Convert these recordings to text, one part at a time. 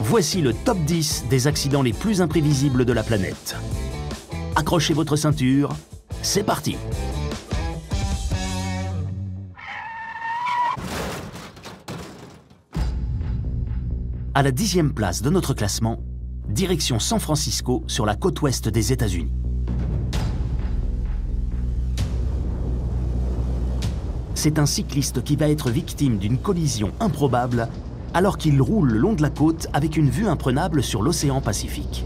Voici le top 10 des accidents les plus imprévisibles de la planète. Accrochez votre ceinture, c'est parti! À la 10e place de notre classement, direction San Francisco sur la côte ouest des États-Unis. C'est un cycliste qui va être victime d'une collision improbable alors qu'il roule le long de la côte avec une vue imprenable sur l'océan Pacifique.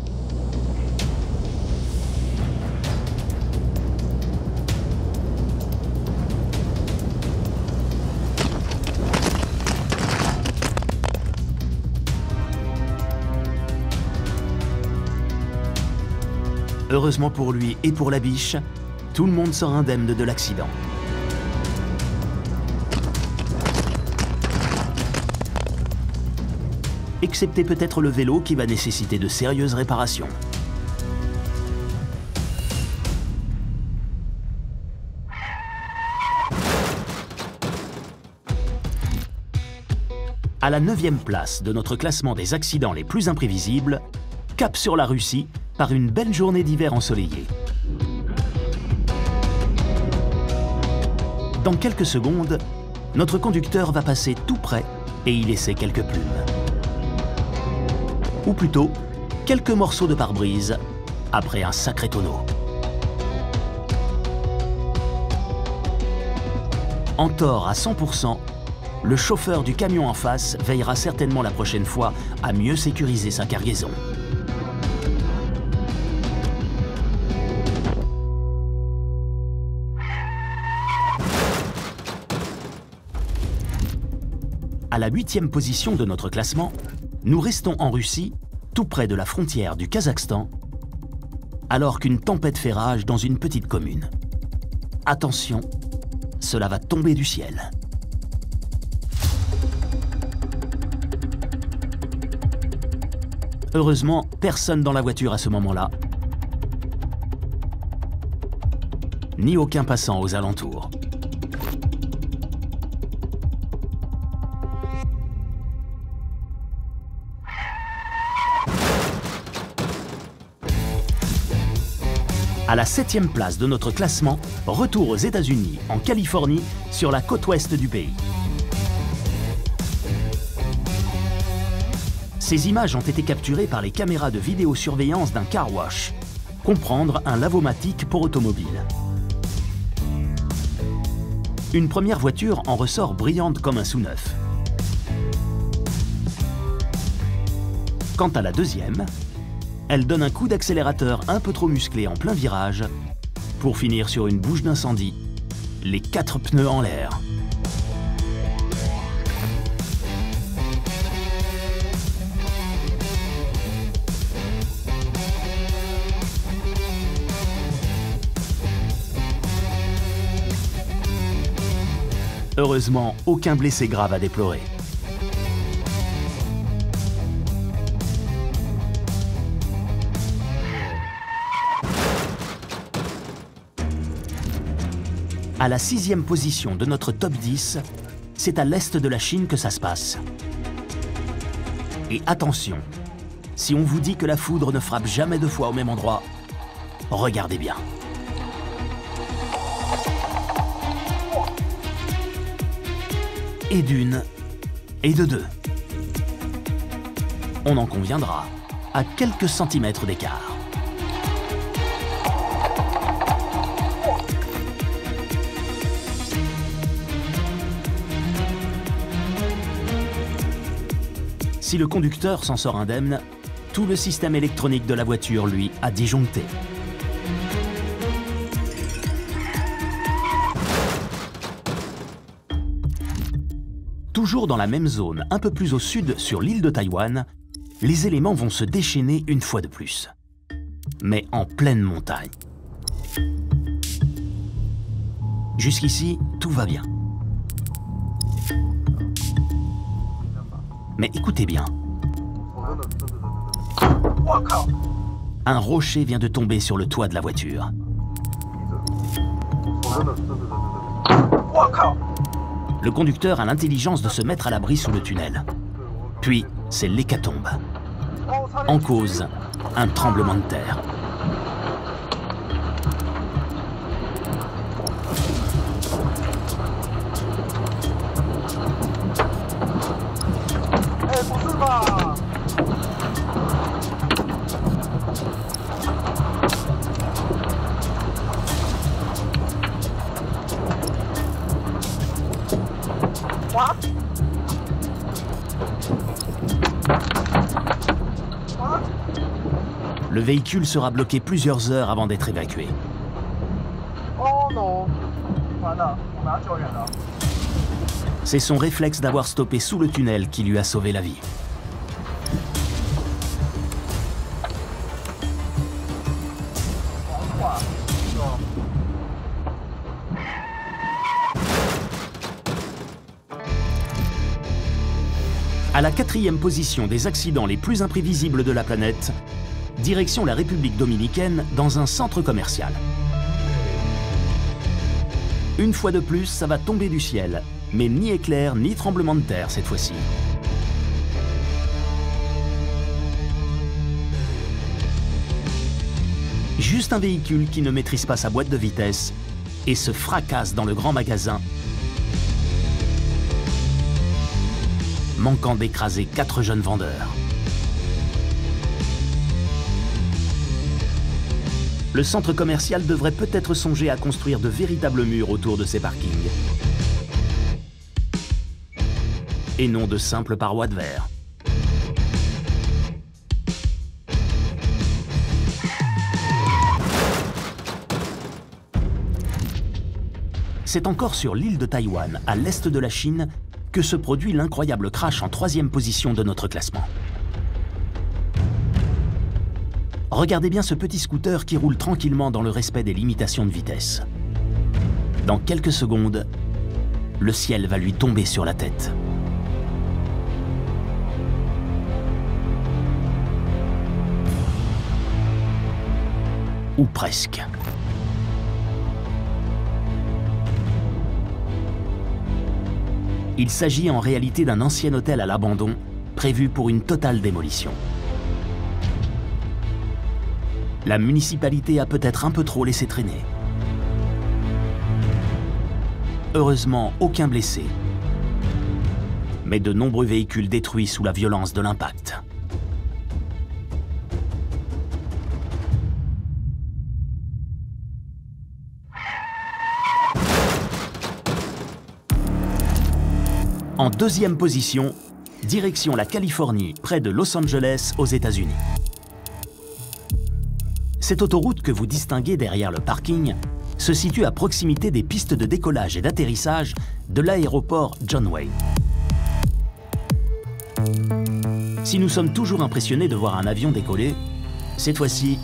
Heureusement pour lui et pour la biche, tout le monde sort indemne de l'accident. Excepté peut-être le vélo qui va nécessiter de sérieuses réparations. À la 9e place de notre classement des accidents les plus imprévisibles, cap sur la Russie par une belle journée d'hiver ensoleillée. Dans quelques secondes, notre conducteur va passer tout près et y laisser quelques plumes. Ou plutôt, quelques morceaux de pare-brise, après un sacré tonneau. En tort à 100%, le chauffeur du camion en face veillera certainement la prochaine fois à mieux sécuriser sa cargaison. À la 8e position de notre classement, nous restons en Russie, tout près de la frontière du Kazakhstan, alors qu'une tempête fait rage dans une petite commune. Attention, cela va tomber du ciel. Heureusement, personne dans la voiture à ce moment-là, ni aucun passant aux alentours. À la 7e place de notre classement, retour aux États-Unis, en Californie, sur la côte ouest du pays. Ces images ont été capturées par les caméras de vidéosurveillance d'un car wash, comprendre un lavomatique pour automobile. Une première voiture en ressort brillante comme un sous-neuf. Quant à la deuxième, elle donne un coup d'accélérateur un peu trop musclé en plein virage pour finir sur une bouche d'incendie, les 4 pneus en l'air. Heureusement, aucun blessé grave à déplorer. À la 6e position de notre top 10, c'est à l'est de la Chine que ça se passe. Et attention, si on vous dit que la foudre ne frappe jamais 2 fois au même endroit, regardez bien. Et d'une, et de deux. On en conviendra, à quelques centimètres d'écart. Si le conducteur s'en sort indemne, tout le système électronique de la voiture, lui, a disjoncté. Toujours dans la même zone, un peu plus au sud, sur l'île de Taïwan, les éléments vont se déchaîner une fois de plus. Mais en pleine montagne. Jusqu'ici, tout va bien. Mais écoutez bien. Un rocher vient de tomber sur le toit de la voiture. Le conducteur a l'intelligence de se mettre à l'abri sous le tunnel. Puis, c'est l'hécatombe. En cause, un tremblement de terre. Le véhicule sera bloqué plusieurs heures avant d'être évacué. Oh non. C'est son réflexe d'avoir stoppé sous le tunnel qui lui a sauvé la vie. À la 4e position des accidents les plus imprévisibles de la planète, direction la République dominicaine dans un centre commercial. Une fois de plus, ça va tomber du ciel, mais ni éclair ni tremblement de terre cette fois-ci. Juste un véhicule qui ne maîtrise pas sa boîte de vitesse et se fracasse dans le grand magasin, manquant d'écraser 4 jeunes vendeurs. Le centre commercial devrait peut-être songer à construire de véritables murs autour de ses parkings. Et non de simples parois de verre. C'est encore sur l'île de Taïwan, à l'est de la Chine, que se produit l'incroyable crash en 3e position de notre classement. Regardez bien ce petit scooter qui roule tranquillement dans le respect des limitations de vitesse. Dans quelques secondes, le ciel va lui tomber sur la tête. Ou presque. Il s'agit en réalité d'un ancien hôtel à l'abandon, prévu pour une totale démolition. La municipalité a peut-être un peu trop laissé traîner. Heureusement, aucun blessé, mais de nombreux véhicules détruits sous la violence de l'impact. En 2e position, direction la Californie, près de Los Angeles, aux États-Unis. Cette autoroute que vous distinguez derrière le parking se situe à proximité des pistes de décollage et d'atterrissage de l'aéroport John Wayne. Si nous sommes toujours impressionnés de voir un avion décoller, cette fois-ci,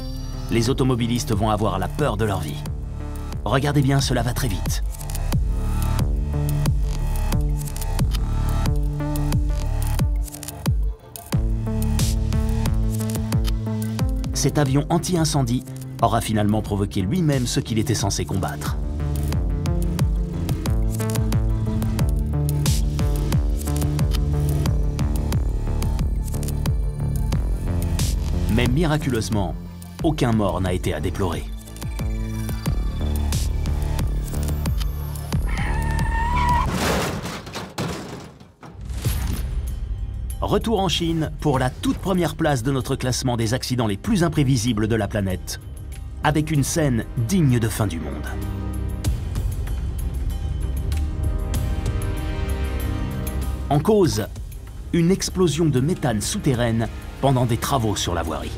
les automobilistes vont avoir la peur de leur vie. Regardez bien, cela va très vite. Cet avion anti-incendie aura finalement provoqué lui-même ce qu'il était censé combattre. Mais miraculeusement, aucun mort n'a été à déplorer. Retour en Chine pour la toute première place de notre classement des accidents les plus imprévisibles de la planète, avec une scène digne de fin du monde. En cause, une explosion de méthane souterraine pendant des travaux sur la voirie.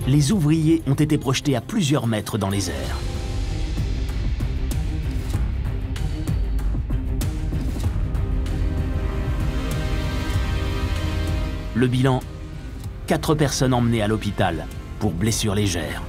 Les ouvriers ont été projetés à plusieurs mètres dans les airs. Le bilan, 4 personnes emmenées à l'hôpital pour blessures légères.